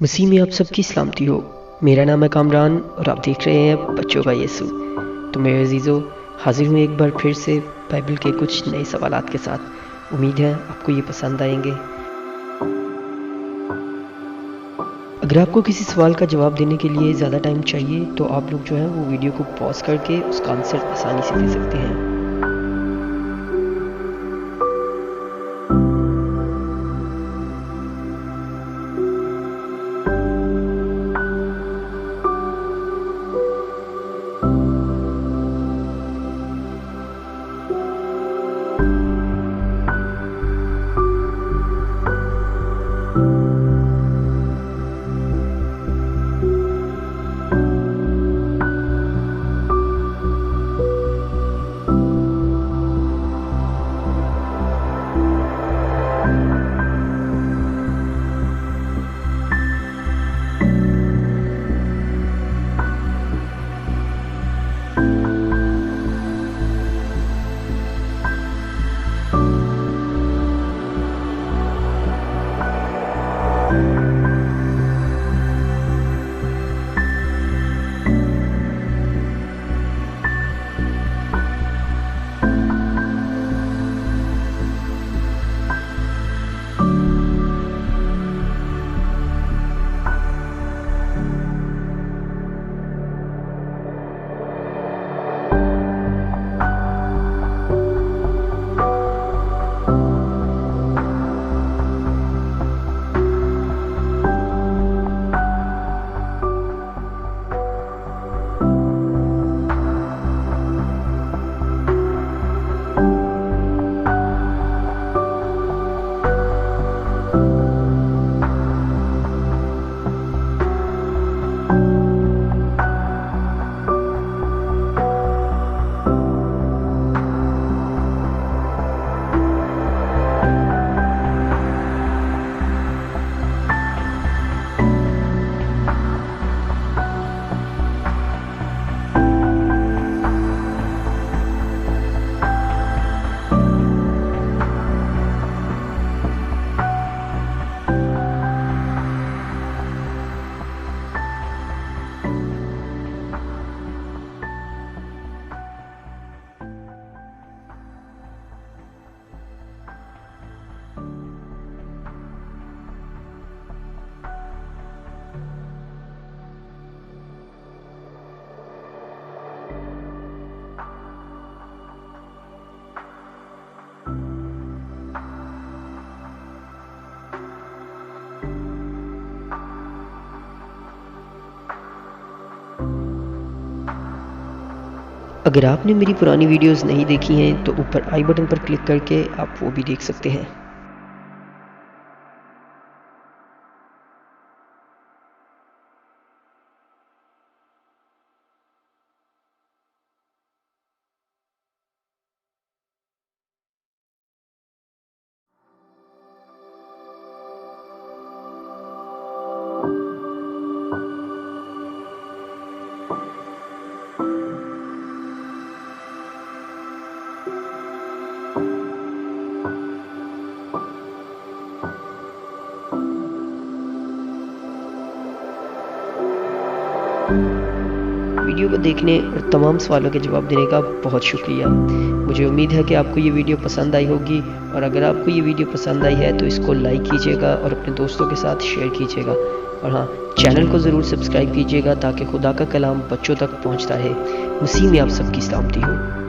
मसीह में आप सबकी सलामती हो। मेरा नाम है कामरान और आप देख रहे हैं बच्चों का यीशु। तो मेरे अजीज़ों, हाजिर हूँ एक बार फिर से बाइबल के कुछ नए सवालात के साथ। उम्मीद है आपको ये पसंद आएंगे। अगर आपको किसी सवाल का जवाब देने के लिए ज़्यादा टाइम चाहिए तो आप लोग जो है वो वीडियो को पॉज करके उसका आंसर आसानी से दे सकते हैं। अगर आपने मेरी पुरानी वीडियोस नहीं देखी हैं तो ऊपर आई बटन पर क्लिक करके आप वो भी देख सकते हैं। वीडियो को देखने और तमाम सवालों के जवाब देने का बहुत शुक्रिया। मुझे उम्मीद है कि आपको ये वीडियो पसंद आई होगी, और अगर आपको ये वीडियो पसंद आई है तो इसको लाइक कीजिएगा और अपने दोस्तों के साथ शेयर कीजिएगा। और हाँ, चैनल को ज़रूर सब्सक्राइब कीजिएगा ताकि खुदा का कलाम बच्चों तक पहुँचता रहे। मसीह में आप सबकी सलामती हो।